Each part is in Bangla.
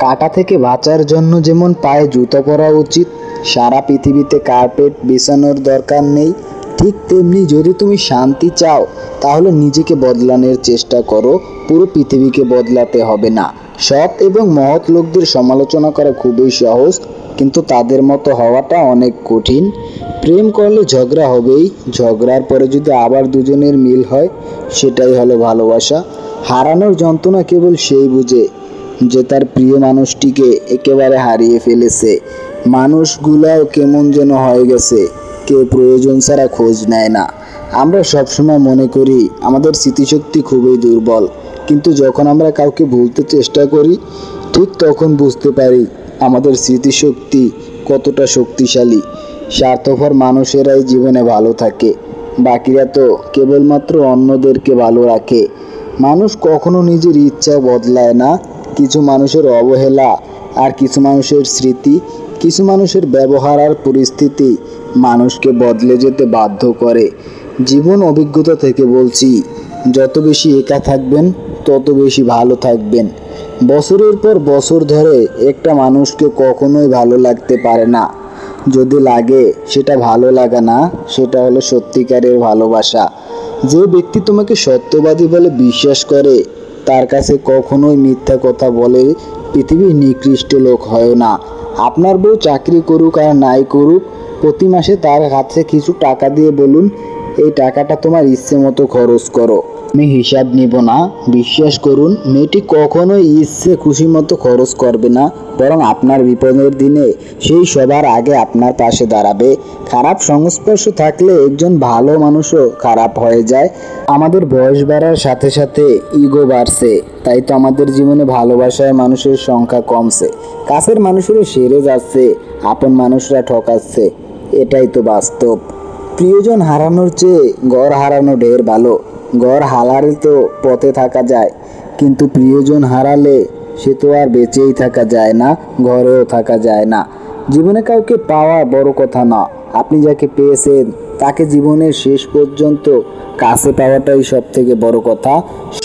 কাঁটা থেকে বাঁচার জন্য যেমন পায়ে জুতো পরা উচিত, সারা পৃথিবীতে কার্পেট বিছানোর দরকার নেই, ঠিক তেমনি যদি তুমি শান্তি চাও তাহলে নিজেকে বদলানোর চেষ্টা করো, পুরো পৃথিবীকে বদলাতে হবে না। সৎ এবং মহৎ লোকদের সমালোচনা করা খুবই সহজ, কিন্তু তাদের মতো হওয়াটা অনেক কঠিন। প্রেম করলে ঝগড়া হবেই, ঝগড়ার পরে যদি আবার দুজনের মিল হয় সেটাই হলো ভালোবাসা। হারানোর যন্ত্রণা কেবল সেই বুঝে যে তার প্রিয় মানুষটিকে একেবারে হারিয়ে ফেলেছে। মানুষগুলাও কেমন যেন হয়ে গেছে, কেউ প্রয়োজন ছাড়া খোঁজ নেয় না। আমরা সবসময় মনে করি আমাদের স্মৃতিশক্তি খুবই দুর্বল, কিন্তু যখন আমরা কাউকে ভুলতে চেষ্টা করি ঠিক তখন বুঝতে পারি আমাদের স্মৃতিশক্তি কতটা শক্তিশালী। স্বার্থপর মানুষেরাই জীবনে ভালো থাকে, বাকিরা তো কেবলমাত্র অন্যদেরকে ভালো রাখে। মানুষ কখনো নিজের ইচ্ছা বদলায় না। কিছু মানুষের অবহেলা আর কিছু মানুষের স্মৃতি, কিছু মানুষের ব্যবহার আর পরিস্থিতি মানুষকে বদলে যেতে বাধ্য করে। জীবন অভিজ্ঞতা থেকে বলছি, যত বেশি একা থাকবেন তত বেশি ভালো থাকবেন। বছরের পর বছর ধরে একটা মানুষকে কখনোই ভালো লাগতে পারে না। যদি লাগে সেটা ভালো লাগা না, সেটা হলো সত্যিকারের ভালোবাসা। যে ব্যক্তি তোমাকে সত্যবাদী বলে বিশ্বাস করে তার কাছে কখনোই মিথ্যা কথা বলে পৃথিবীর নিকৃষ্ট লোক হয় না। আপনার বউ চাকরি করুক আর নাই করুক, প্রতি মাসে তার কাছে কিছু টাকা দিয়ে বলুন, এই টাকাটা তোমার ইচ্ছে মতো খরচ করো, আমি হিসাব নিব না। বিশ্বাস করুন, মেয়েটি কখনোই ইচ্ছে খুশি মতো খরচ করবে না, বরং আপনার বিপদের দিনে সেই সবার আগে আপনার পাশে দাঁড়াবে। খারাপ সংস্পর্শ থাকলে একজন ভালো মানুষও খারাপ হয়ে যায়। আমাদের বয়স বাড়ার সাথে সাথে ইগো বাড়ছে, তাই তো আমাদের জীবনে ভালোবাসার মানুষের সংখ্যা কমছে। কাছের মানুষেরা সেরে যাচ্ছে, আপন মানুষরা ঠকাচ্ছে, এটাই তো বাস্তব। প্রিয়জন হারানোর চেয়ে ঘর হারানো ঢের ভালো। ঘর হারালে তো পথে থাকা যায়, কিন্তু প্রিয়জন হারালে সে তো আর বেঁচেই থাকা যায় না, ঘরেও থাকা যায় না। জীবনে কাউকে পাওয়া বড় কথা না, আপনি যাকে পেয়েছেন তাকে জীবনের শেষ পর্যন্ত কাছে পাওয়াটাই সব থেকে বড় কথা।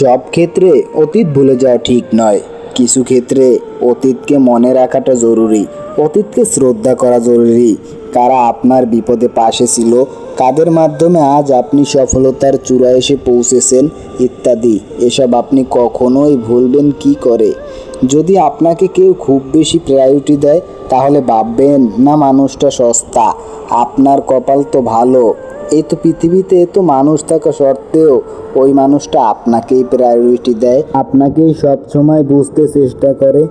সব ক্ষেত্রে অতীত ভুলে যাওয়া ঠিক নয়, কিছু ক্ষেত্রে অতীতকে মনে রাখাটা জরুরি। অতীতকে শ্রদ্ধা করা জরুরি। কারা আপনার বিপদে পাশে ছিল, কাদের মাধ্যমে আজ আপনি সফলতার চূড়ায় এসে পৌঁছেছেন ইত্যাদি, এসব আপনি কখনোই ভুলবেন কি করে? যদি আপনাকে কেউ খুব বেশি প্রায়োরিটি দেয় তাহলে ভাববেন না মানুষটা সস্তা। আপনার কপাল তো ভালো, এই তো পৃথিবীতে এত মানুষ থাকা সত্ত্বেও ওই মানুষটা আপনাকেই প্রায়োরিটি দেয়, আপনাকেই সব সময় বুঝতে চেষ্টা করে।